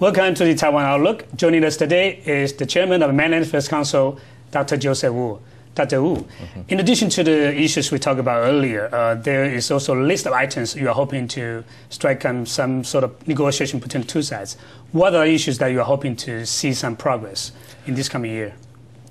Welcome to the Taiwan Outlook. Joining us today is the chairman of Mainland First Council, Dr. Jaushieh Wu. Dr. Wu, in addition to the issues we talked about earlier, there is also a list of items you are hoping to strike some sort of negotiation between the two sides. What are issues that you are hoping to see some progress in this coming year?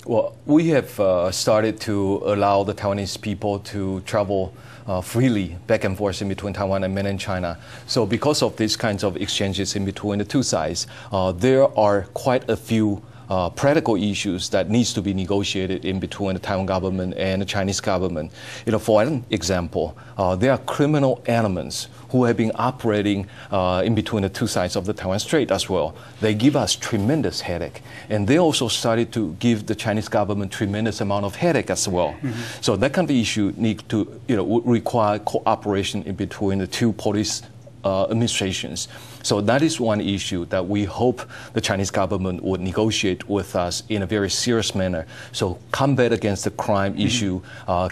Well, we have started to allow the Taiwanese people to travel freely back and forth in between Taiwan and Mainland China. So because of these kinds of exchanges in between the two sides, there are quite a few practical issues that needs to be negotiated in between the Taiwan government and the Chinese government. For an example, there are criminal elements who have been operating in between the two sides of the Taiwan Strait as well. They give us tremendous headache, and they also started to give the Chinese government tremendous amount of headache as well. So that kind of issue need to require cooperation in between the two police administrations. So that is one issue that we hope the Chinese government would negotiate with us in a very serious manner. So combat against the crime issue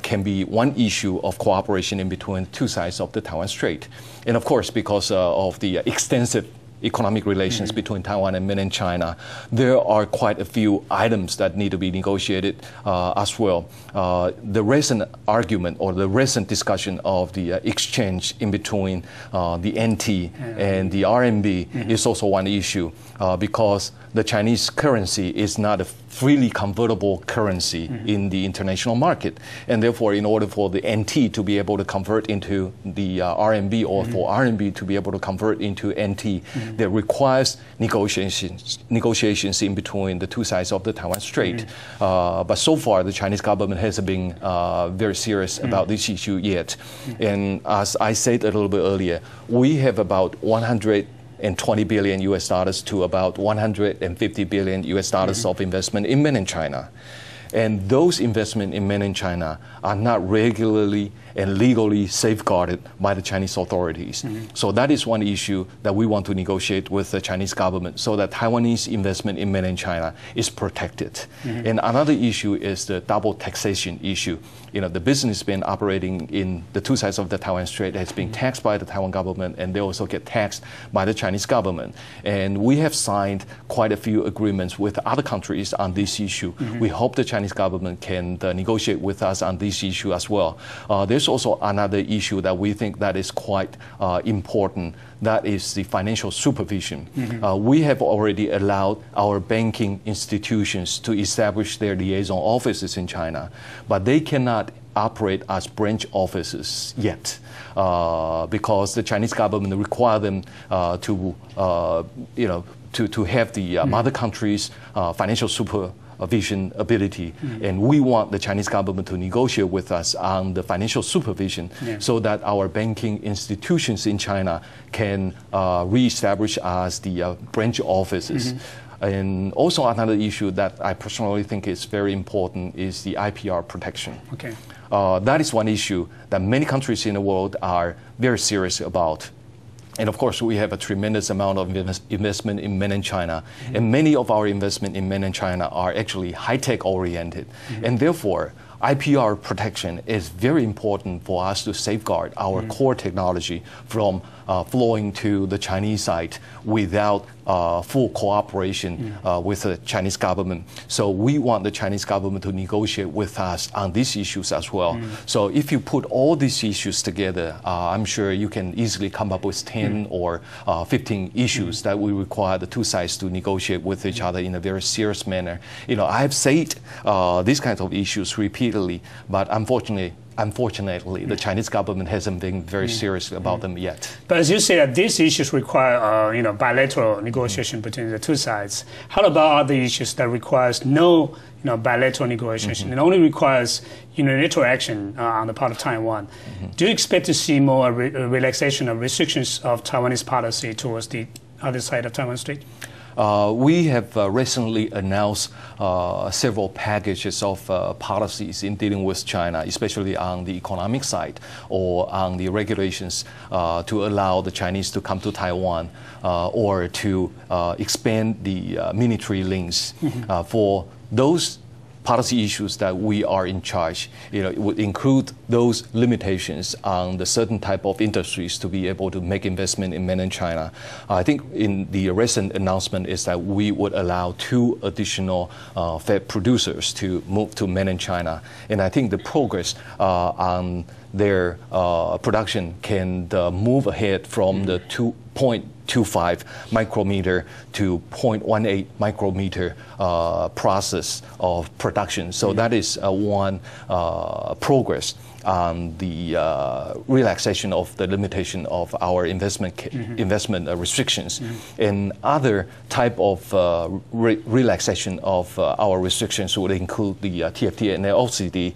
can be one issue of cooperation in between two sides of the Taiwan Strait. And of course, because of the extensive economic relations between Taiwan and Mainland China, there are quite a few items that need to be negotiated as well. The recent argument or the recent discussion of the exchange in between the NT and the RMB is also one issue because the Chinese currency is not a freely convertible currency in the international market. And therefore, in order for the NT to be able to convert into the RMB or for RMB to be able to convert into NT, that requires negotiations in between the two sides of the Taiwan Strait. But so far, the Chinese government hasn't been very serious about this issue yet. And as I said a little bit earlier, we have about 120 billion US dollars to about 150 billion US dollars of investment in Mainland China. And those investments in Mainland China are not regularly and legally safeguarded by the Chinese authorities. So that is one issue that we want to negotiate with the Chinese government so that Taiwanese investment in Mainland China is protected. And another issue is the double taxation issue. The business been operating in the two sides of the Taiwan Strait has been taxed by the Taiwan government, and they also get taxed by the Chinese government. And we have signed quite a few agreements with other countries on this issue. We hope the Chinese government can negotiate with us on this issue as well. There's also another issue that we think that is quite important. That is the financial supervision. We have already allowed our banking institutions to establish their liaison offices in China, but they cannot operate as branch offices yet because the Chinese government require them to have the mother country's financial supervision ability, and we want the Chinese government to negotiate with us on the financial supervision so that our banking institutions in China can re-establish as the branch offices. And also another issue that I personally think is very important is the IPR protection. That is one issue that many countries in the world are very serious about. And of course, we have a tremendous amount of investment in Mainland China. And many of our investment in Mainland China are actually high-tech oriented. And therefore, IPR protection is very important for us to safeguard our core technology from flowing to the Chinese side without full cooperation with the Chinese government. So we want the Chinese government to negotiate with us on these issues as well. So if you put all these issues together, I'm sure you can easily come up with 10 or 15 issues that we require the two sides to negotiate with each other in a very serious manner. I have said these kinds of issues repeatedly, but unfortunately, the Chinese government hasn't been very serious about them yet. But as you say, these issues require bilateral negotiation between the two sides. How about other issues that requires no bilateral negotiation? It only requires unilateral action on the part of Taiwan. Do you expect to see more relaxation of restrictions of Taiwanese policy towards the other side of Taiwan Strait? We have recently announced several packages of policies in dealing with China, especially on the economic side or on the regulations to allow the Chinese to come to Taiwan or to expand the military links. For those policy issues that we are in charge, it would include those limitations on the certain type of industries to be able to make investment in mainland China. I think in the recent announcement is that we would allow 2 additional fab producers to move to mainland China, and I think the progress on their production can move ahead from the 2.25 micrometer to 0.18 micrometer process of production. So that is one progress on the relaxation of the limitation of our investment restrictions. And other type of relaxation of our restrictions would include the TFT and the LCD,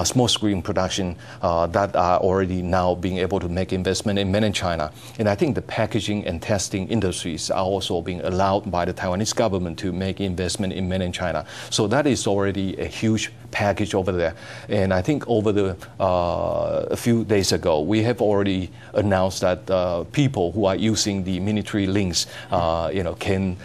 small screen production that are already now being able to make investment in mainland China. And I think the packaging and testing industries are also being allowed by the Taiwanese government to make investment in mainland China. So that is already a huge package over there. And I think over the a few days ago, we have already announced that people who are using the military links, can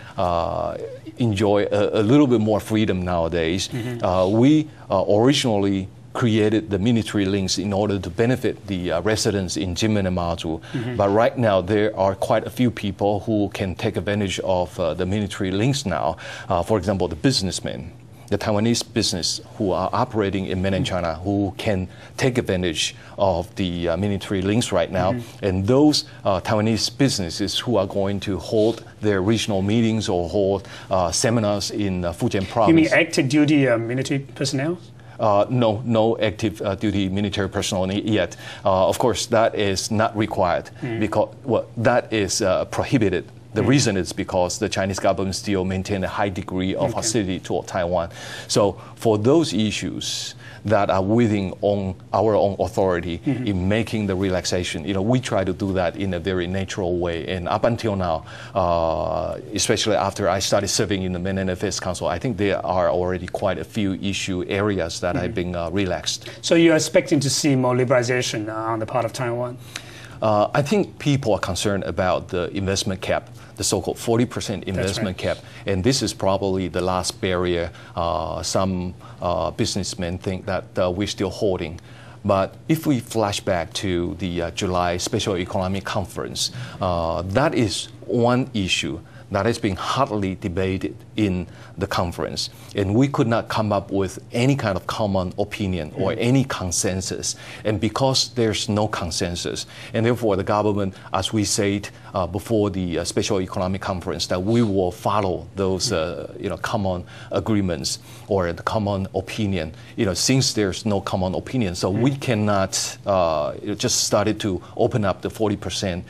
enjoy a little bit more freedom nowadays. We originally created the military links in order to benefit the residents in Jinmen and Mazu. But right now, there are quite a few people who can take advantage of the military links now. For example, the businessmen, the Taiwanese business who are operating in mainland China, who can take advantage of the military links right now. And those Taiwanese businesses who are going to hold their regional meetings or hold seminars in Fujian province. You mean active duty military personnel? No active duty military personnel yet. Of course, that is not required because that is prohibited. The reason is because the Chinese government still maintain a high degree of hostility toward Taiwan. So for those issues that are within our own authority in making the relaxation, we try to do that in a very natural way. And up until now, especially after I started serving in the Mainland Affairs Council, I think there are already quite a few issue areas that have been relaxed. So you're expecting to see more liberalization on the part of Taiwan? I think people are concerned about the investment cap, the so-called 40% investment cap, and this is probably the last barrier some businessmen think that we're still holding. But if we flash back to the July Special Economic Conference, that is one issue that has been hotly debated in the conference. And we could not come up with any kind of common opinion or any consensus. And because there's no consensus, and therefore the government, as we said before the Special Economic Conference, that we will follow those common agreements or the common opinion, since there's no common opinion. So we cannot just started to open up the 40%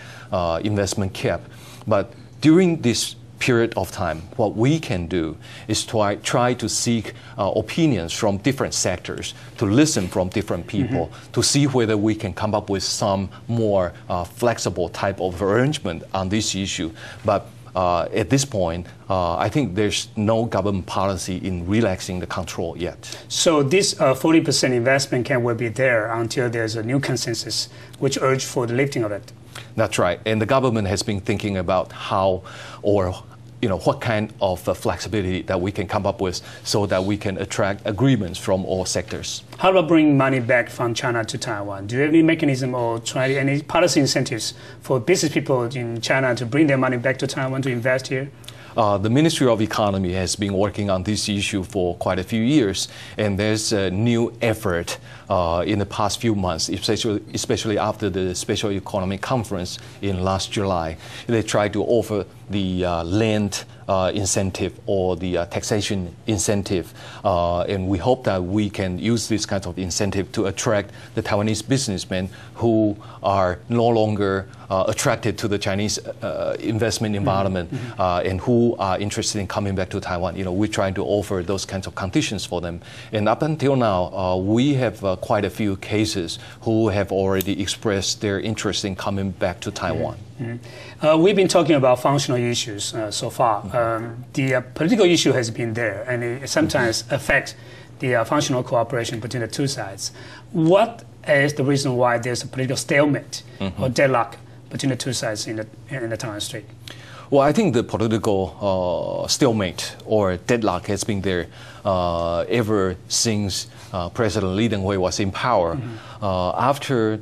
investment cap. But during this period of time, what we can do is try to seek opinions from different sectors, to listen from different people, to see whether we can come up with some more flexible type of arrangement on this issue. But at this point, I think there's no government policy in relaxing the control yet. So this 40% investment cap will be there until there's a new consensus which urge for the lifting of it. That's right. And the government has been thinking about how or what kind of flexibility that we can come up with so that we can attract agreements from all sectors. How about bringing money back from China to Taiwan? Do you have any mechanism or try any policy incentives for business people in China to bring their money back to Taiwan to invest here? The Ministry of Economy has been working on this issue for quite a few years, and there's a new effort in the past few months, especially after the Special Economic Conference in last July. They tried to offer the land incentive or the taxation incentive, and we hope that we can use this kind of incentive to attract the Taiwanese businessmen who are no longer attracted to the Chinese investment environment and who are interested in coming back to Taiwan. We're trying to offer those kinds of conditions for them. And up until now, we have quite a few cases who have already expressed their interest in coming back to Taiwan. We've been talking about functional issues so far. The political issue has been there, and it sometimes affects the functional cooperation between the two sides. What is the reason why there's a political stalemate or deadlock between the two sides in the Taiwan Strait? Well, I think the political stalemate or deadlock has been there ever since President Lee Teng-hui was in power. After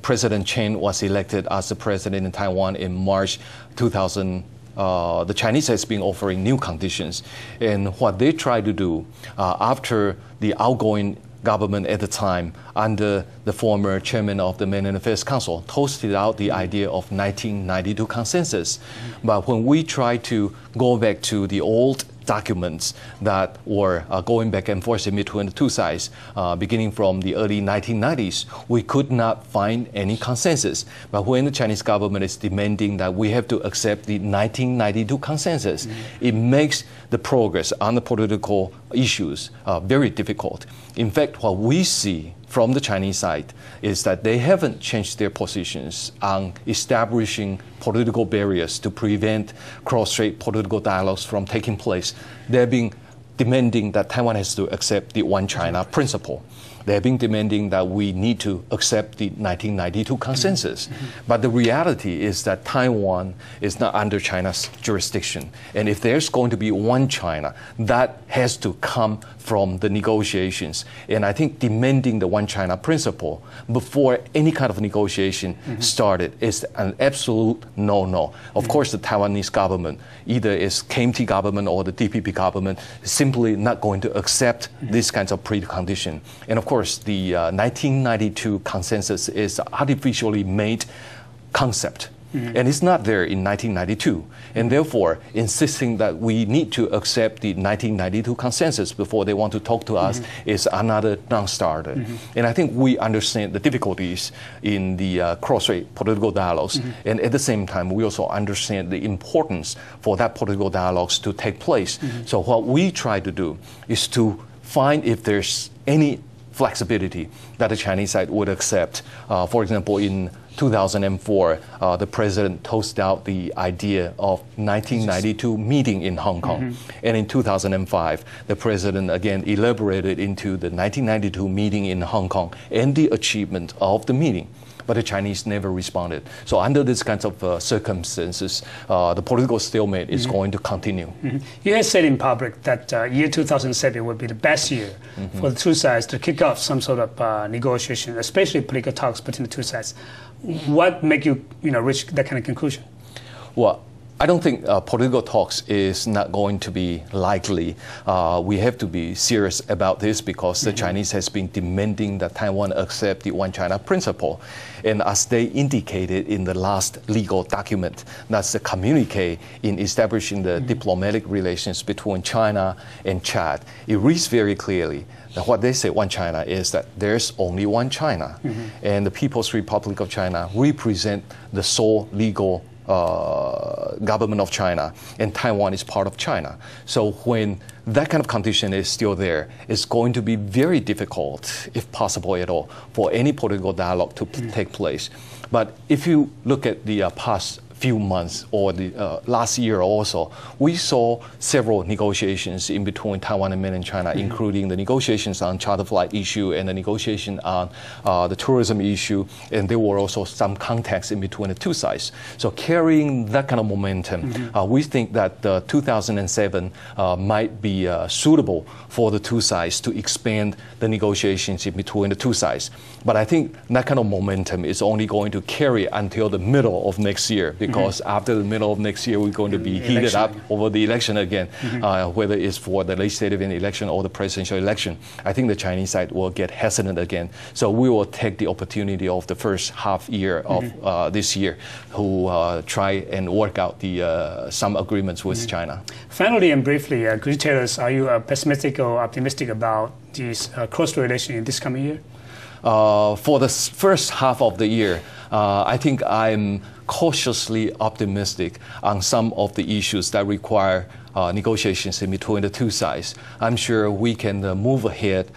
President Chen was elected as the president in Taiwan in March 2000, the Chinese has been offering new conditions. And what they tried to do after the outgoing government at the time, under the former chairman of the Mainland Affairs Council, toasted out the idea of 1992 consensus. But when we try to go back to the old documents that were going back and forth in between the two sides, beginning from the early 1990s, we could not find any consensus. But when the Chinese government is demanding that we have to accept the 1992 consensus, it makes the progress on the political issues very difficult. In fact, what we see from the Chinese side is that they haven't changed their positions on establishing political barriers to prevent cross-strait political dialogues from taking place. They've been demanding that Taiwan has to accept the One China principle. They've been demanding that we need to accept the 1992 consensus. But the reality is that Taiwan is not under China's jurisdiction. And if there's going to be one China, that has to come from the negotiations. And I think demanding the One China principle before any kind of negotiation started is an absolute no-no. Of course, the Taiwanese government, either is KMT government or the DPP government, is simply not going to accept these kinds of precondition. And of course, the 1992 consensus is artificially made concept. And it's not there in 1992. And therefore, insisting that we need to accept the 1992 consensus before they want to talk to us is another non-starter. And I think we understand the difficulties in the cross-strait political dialogues. And at the same time, we also understand the importance for that political dialogues to take place. So what we try to do is to find if there's any flexibility that the Chinese side would accept. For example, in 2004, the president toasted out the idea of 1992 meeting in Hong Kong. And in 2005, the president again elaborated into the 1992 meeting in Hong Kong and the achievement of the meeting. But the Chinese never responded. So under these kinds of circumstances, the political stalemate is going to continue. You have said in public that year 2007 would be the best year for the two sides to kick off some sort of negotiation, especially political talks between the two sides. What make you, reach that kind of conclusion? Well, I don't think political talks is not going to be likely. We have to be serious about this because the Chinese has been demanding that Taiwan accept the One China principle. And as they indicated in the last legal document, that's the communique in establishing the diplomatic relations between China and Chad, it reads very clearly that what they say, One China, is that there's only one China. And the People's Republic of China represent the sole legal government of China, and Taiwan is part of China. So when that kind of condition is still there, it's going to be very difficult, if possible at all, for any political dialogue to take place. But if you look at the past few months or the last year also, we saw several negotiations in between Taiwan and Mainland China, including the negotiations on charter flight issue and the negotiation on the tourism issue, and there were also some contacts in between the two sides. So carrying that kind of momentum, we think that 2007 might be suitable for the two sides to expand the negotiations in between the two sides. But I think that kind of momentum is only going to carry until the middle of next year, because after the middle of next year, we're going to be heated up over the election again, whether it's for the legislative election or the presidential election. I think the Chinese side will get hesitant again. So we will take the opportunity of the first half year of this year to try and work out the some agreements with China. Finally and briefly, could you tell us, are you pessimistic or optimistic about this cross-strait relation in this coming year? For the first half of the year, I think I'm cautiously optimistic on some of the issues that require negotiations in between the two sides. I'm sure we can move ahead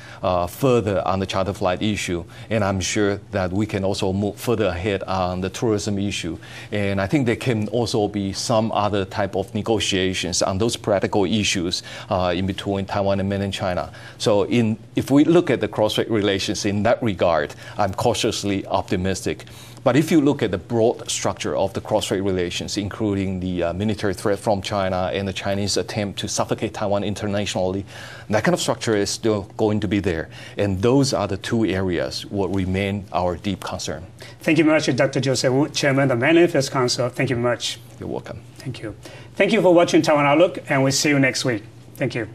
further on the charter flight issue, and I'm sure that we can also move further ahead on the tourism issue. And I think there can also be some other type of negotiations on those practical issues in between Taiwan and Mainland China. So if we look at the cross-strait relations in that regard, I'm cautiously optimistic. But if you look at the broad structure of the cross-strait relations, including the military threat from China and the Chinese attempt to suffocate Taiwan internationally, that kind of structure is still going to be there. And those are the two areas what remain our deep concern. Thank you very much, Dr. Joseph Wu, Chairman of the Mainland Affairs Council. Thank you very much. You're welcome. Thank you. Thank you for watching Taiwan Outlook, and we'll see you next week. Thank you.